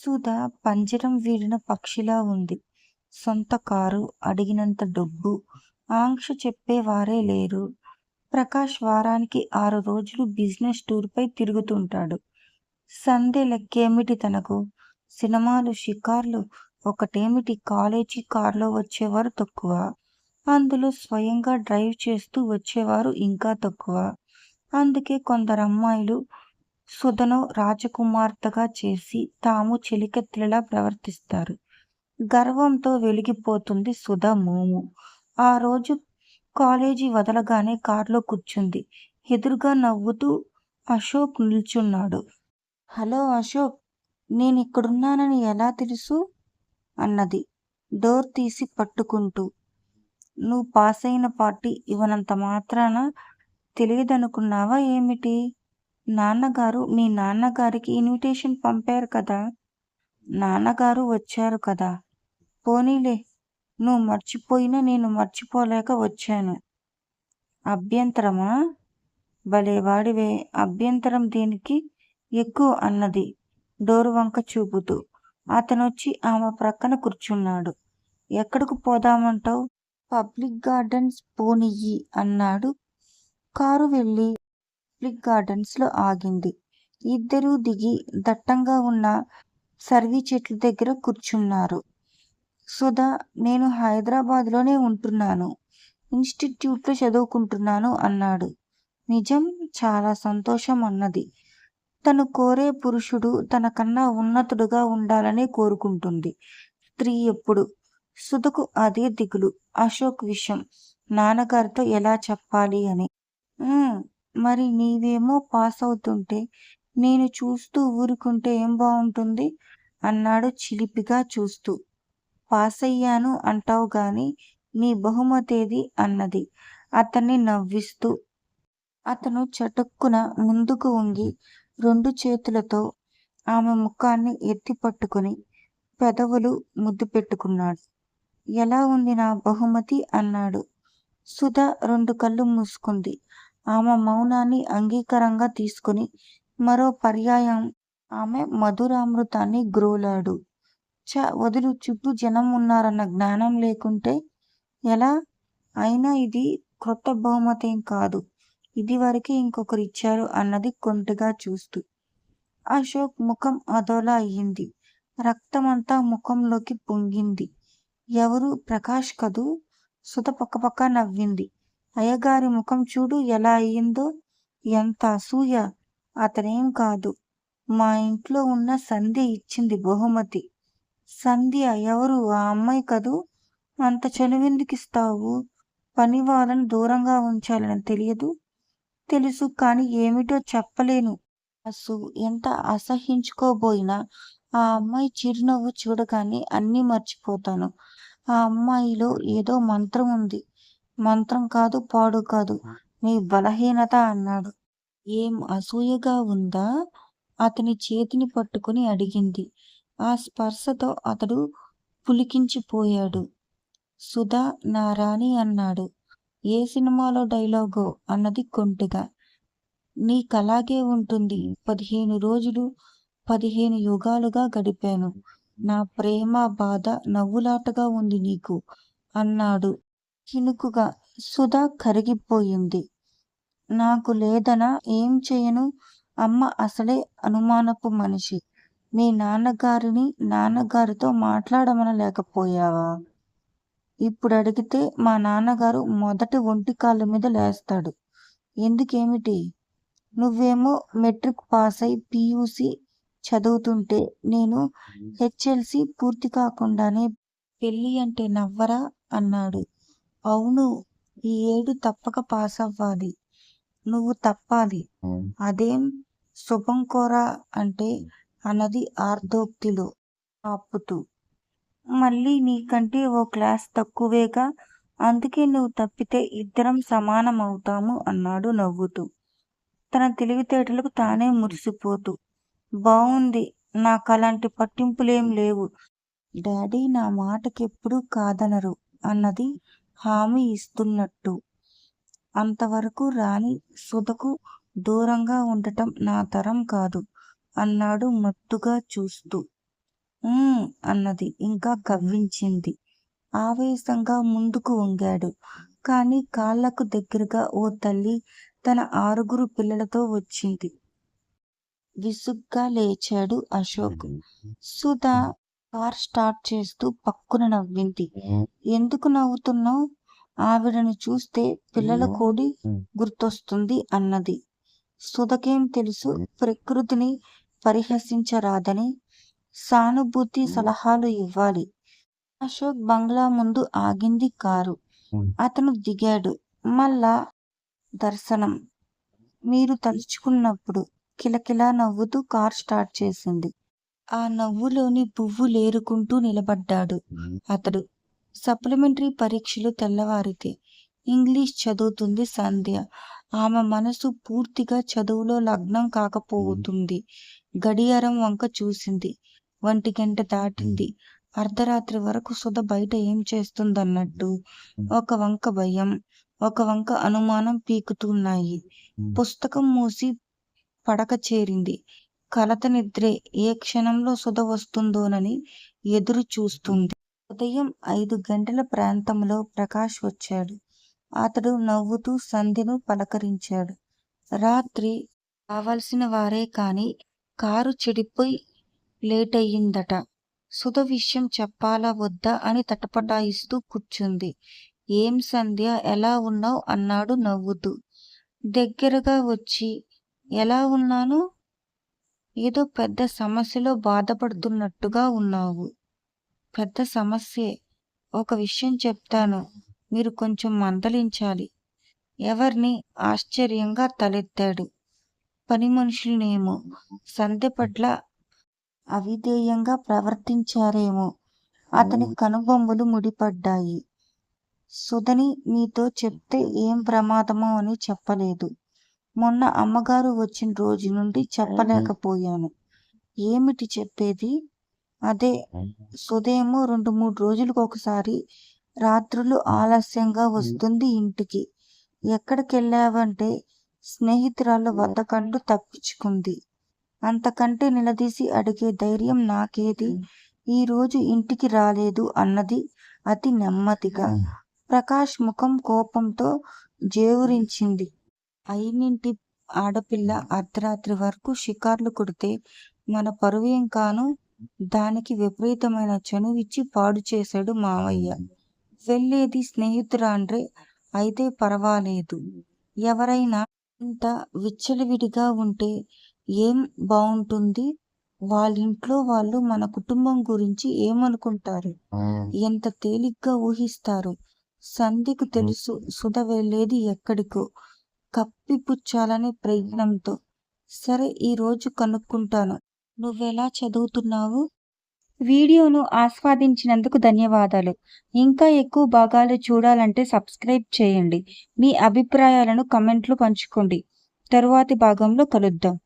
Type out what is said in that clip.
సుధ పంజరం వీడిన పక్షిలా ఉంది. సొంత కారు, అడిగినంత డబ్బు, ఆంక్ష చెప్పేవారే లేరు. ప్రకాష్ వారానికి 6 రోజులు బిజినెస్ టూర్‌పై తిరుగుతుంటాడు. సంధ్య లెక్కేమిటి తనకు? సినిమాలు, షికార్లు ఒకటేమిటి కాలేజీ కార్‌లో వచ్చేవారు తక్కువ. అందులో స్వయంగా డ్రైవ్ చేస్తూ వచ్చేవారు ఇంకా తక్కువ. అందుకే కొందరమ్మాయిలు సుధను రాజకుమార్తెగా చేసి తాము చెలికెత్తెలా ప్రవర్తిస్తారు. గర్వంతో వెలిగిపోతుంది సుధ మోము. ఆ రోజు కాలేజీ వదలగానే కార్లో కూర్చుంది. ఎదురుగా నవ్వుతూ అశోక్ నిల్చున్నాడు. హలో అశోక్, నేనిక్కడున్నానని ఎలా తెలుసు? అన్నది డోర్ తీసి పట్టుకుంటూ. నువ్వు పాసైన పార్టీ ఇవ్వనంత మాత్రాన తెలియదనుకున్నావా ఏమిటి? మీ నాన్నగారికి ఇన్విటేషన్ పంపారు కదా. నాన్నగారు వచ్చారు కదా. పోనీలే, నువ్వు మర్చిపోయినా నేను మర్చిపోలేక వచ్చాను. అభ్యంతరమా? భలేవాడివే, అభ్యంతరం దేనికి? ఎక్కువ అన్నది డోరు వంక చూపుతూ. అతనొచ్చి ఆమె ప్రక్కన కూర్చున్నాడు. ఎక్కడకు పోదామంటావు? పబ్లిక్ గార్డెన్స్ పోనియ్యి అన్నాడు. కారు వెళ్ళి పబ్లిక్ గార్డెన్స్‌లో ఆగింది. ఇద్దరూ దిగి దట్టంగా ఉన్న సర్వీ చెట్ల దగ్గర కూర్చున్నారు. సుధ, నేను హైదరాబాద్‌లోనే ఉంటున్నాను. ఇన్‌స్టిట్యూట్‌లో చదువుకుంటున్నాను అన్నాడు. నిజం? చాలా సంతోషం అన్నది. తను కోరే పురుషుడు తనకన్నా ఉన్నతుడుగా ఉండాలనే కోరుకుంటుంది స్త్రీ ఎప్పుడు. సుధకు అదే దిగులు. అశోక్ విషయం నాన్నగారితో ఎలా చెప్పాలి అని. మరి నీవేమో పాస్ అవుతుంటే నేను చూస్తూ ఊరుకుంటే ఏం బాగుంటుంది? అన్నాడు చిలిపిగా చూస్తూ. పాసయ్యాను అంటావు గాని నీ బహుమతేది? అన్నది అతన్ని నవ్విస్తూ. అతను చటుక్కున ముందుకు వంగి 2 చేతులతో ఆమె ముఖాన్ని ఎత్తి పట్టుకుని పెదవులు ముద్దు పెట్టుకున్నాడు. ఎలా ఉంది నా బహుమతి? అన్నాడు. సుధ 2 కళ్ళు మూసుకుంది. ఆమె మౌనాన్ని అంగీకారంగా తీసుకుని మరో పర్యాయం ఆమె మధురామృతాన్ని గ్రోలాడు. వదులు, చుట్టూ జనం ఉన్నారన్న జ్ఞానం లేకుంటే ఎలా? అయినా ఇది క్రొత్త బహుమతేం కాదు. ఇదివరకే ఇంకొకరిచ్చారు అన్నది కొంటెగా చూస్తూ. అశోక్ ముఖం అదోలా అయ్యింది. రక్తమంతా ముఖంలోకి పొంగింది. ఎవరు? ప్రకాష్ కదూ? సుధ పక్కపక్క నవ్వింది. అయ్యగారి ముఖం చూడు ఎలా అయ్యిందో. ఎంత అసూయ! అతనేం కాదు, మా ఇంట్లో ఉన్న సంధ్య ఇచ్చింది బహుమతి. సంధ్య ఎవరు? ఆ అమ్మాయి కదూ? అంత చనువెందుకిస్తావు? పని వాళ్ళను దూరంగా ఉంచాలని తెలియదు? తెలుసు, కానీ ఏమిటో చెప్పలేను. ఎంత అసహ్యించుకోబోయినా ఆ అమ్మాయి చిరునవ్వు చూడగానే అన్నీ మర్చిపోతాను. ఆ అమ్మాయిలో ఏదో మంత్రం ఉంది. మంత్రం కాదు, పాడు కాదు, నీ బలహీనత అన్నాడు. ఏం అసూయగా ఉందా? అతని చేతిని పట్టుకుని అడిగింది. ఆ స్పర్శతో అతడు పులికించిపోయాడు. సుధా, నా రాణి అన్నాడు. ఏ సినిమాలో డైలాగో అన్నది కొంటెగా. నీకలాగే ఉంటుంది. 15 రోజులు 15 యుగాలుగా గడిపాను. నా ప్రేమ బాధ నవ్వులాటగా ఉంది నీకు అన్నాడు చినుకుగా. సుధ కరిగిపోయింది. నాకు లేదనా? ఏం చేయను? అమ్మ అసలే అనుమానపు మనిషి. మీ నాన్నగారితో మాట్లాడమనలేకపోయావా? ఇప్పుడు అడిగితే మా నాన్నగారు మొదటి ఒంటికాళ్ళ మీద లేస్తాడు. ఎందుకేమిటి? నువ్వేమో మెట్రిక్ పాస్ అయి పీయూసీ చదువుతుంటే నేను హెచ్ఎల్సీ పూర్తి కాకుండానే పెళ్ళి అంటే నవ్వరా? అన్నాడు. అవును, ఈ ఏడు తప్పక పాస్ అవ్వాలి. నువ్వు తప్పాలి. అదేం శుభం కోరా అంటే అన్నది ఆర్ధోక్తిలో ఆపుతూ. మళ్ళీ నీకంటే ఓ క్లాస్ తక్కువేగా, అందుకే నువ్వు తప్పితే ఇద్దరం సమానం అవుతాము అన్నాడు నవ్వుతూ. తన తెలివితేటలకు తానే మురిసిపోతూ. బావుంది, నాకలాంటి పట్టింపులేం లేవు. డాడీ నా మాటకెప్పుడూ కాదనరు అన్నది హామీ ఇస్తున్నట్టు. అంతవరకు రాని సుధకు దూరంగా ఉండటం నా తరం కాదు అన్నాడు మత్తుగా చూస్తూ. అన్నది ఇంకా కవ్వించింది. ఆవేశంగా ముందుకు వంగాడు. కాని కాళ్ళకు దగ్గరగా ఓ తల్లి తన 6 పిల్లలతో వచ్చింది. విసుగ్గా లేచాడు అశోక్. సుధా కార్ స్టార్ట్ చేస్తూ పక్కున నవ్వింది. ఎందుకు నవ్వుతున్నావు? ఆవిడని చూస్తే పిల్లల కోడి గుర్తొస్తుంది అన్నది. సుధకేం తెలుసు ప్రకృతిని పరిహసించరాదని? సానుభూతి సలహాలు ఇవ్వాలి. అశోక్ బంగ్లా ముందు ఆగింది కారు. అతను దిగాడు. మళ్ళా దర్శనం. మీరు తలుచుకున్నప్పుడు కిలకిలా నవ్వుతూ కార్ స్టార్ట్ చేసింది. ఆ నవ్వులోని పువ్వులేరుకుంటూ నిలబడ్డాడు అతడు. సప్లిమెంటరీ పరీక్షలు తెల్లవారితే ఇంగ్లీష్ చదువుతుంది సంధ్య. ఆమె మనసు పూర్తిగా చదువులో లగ్నం కాకపోతుంది. గడియారం వంక చూసింది. 1 గంట దాటింది. అర్ధరాత్రి వరకు సుధ బయట ఏం చేస్తుందన్నట్టు ఒక వంక భయం, ఒక వంక అనుమానం పీకుతున్నాయి. పుస్తకం మూసి పడక చేరింది. కలత నిద్రే. ఏ క్షణంలో సుధ వస్తుందోనని ఎదురు చూస్తుంది. ఉదయం 5 గంటల ప్రాంతంలో ప్రకాష్ వచ్చాడు. అతడు నవ్వుతూ సంధ్యను పలకరించాడు. రాత్రి కావలసిన వారే కాని కారు చెడిపోయి లేటయ్యిందట. సుధ విషయం చెప్పాలా వద్దా అని తటపటాయిస్తూ కూర్చుంది. ఏం సంధ్య, ఎలా ఉన్నావు? అన్నాడు నవ్వుతూ. దగ్గరగా వచ్చి ఎలా ఉన్నాను? ఏదో పెద్ద సమస్యలో బాధపడుతున్నట్టుగా ఉన్నావు. పెద్ద సమస్యే. ఒక విషయం చెప్తాను. మీరు కొంచెం మందలించాలి. ఎవర్ని? ఆశ్చర్యంగా తలెత్తాడు. పని మనుషులనేమో. సంధ్య పట్ల అవిధేయంగా ప్రవర్తించారేమో. అతని కనుబొమ్మలు ముడిపడ్డాయి. సుధని మీతో చెప్తే ఏం ప్రమాదమో అని చెప్పలేదు. మొన్న అమ్మగారు వచ్చిన రోజు నుండి చెప్పలేకపోయాను. ఏమిటి చెప్పేది? అదే, సుధేమో 2-3 రోజులకు ఒకసారి రాత్రులు ఆలస్యంగా వస్తుంది ఇంటికి. ఎక్కడికెళ్ళావంటే స్నేహితురాళ్ళ వద్దకంటూ తప్పించుకుంది. అంతకంటే నిలదీసి అడిగే ధైర్యం నాకేది? ఈరోజు ఇంటికి రాలేదు అన్నది అతి నెమ్మదిగా. ప్రకాష్ ముఖం కోపంతో జేవురించింది. అయినింటి ఆడపిల్ల అర్ధరాత్రి వరకు షికార్లు కొడితే మన పరువేం కాను? దానికి విపరీతమైన చనువిచ్చి పాడు చేశాడు మావయ్య. వెళ్ళేది స్నేహితురాండ్రే అయితే పర్వాలేదు. ఎవరైనా ఇంత విచ్చలవిడిగా ఉంటే ఏం బావుంటుంది? వాళ్ళింట్లో వాళ్ళు మన కుటుంబం గురించి ఏమనుకుంటారు? ఎంత తేలిగ్గా ఊహిస్తారు? సంధ్యకు తెలుసు సుధ వెళ్ళేది ఎక్కడికో, కప్పిపుచ్చాలనే ప్రయత్నంతో. సరే, ఈరోజు కనుక్కుంటాను. నువ్వెలా చదువుతున్నావు? వీడియోను ఆస్వాదించినందుకు ధన్యవాదాలు. ఇంకా ఎక్కువ భాగాలు చూడాలంటే సబ్స్క్రైబ్ చేయండి. మీ అభిప్రాయాలను కమెంట్లో పంచుకోండి. తరువాతి భాగంలో కలుద్దాం.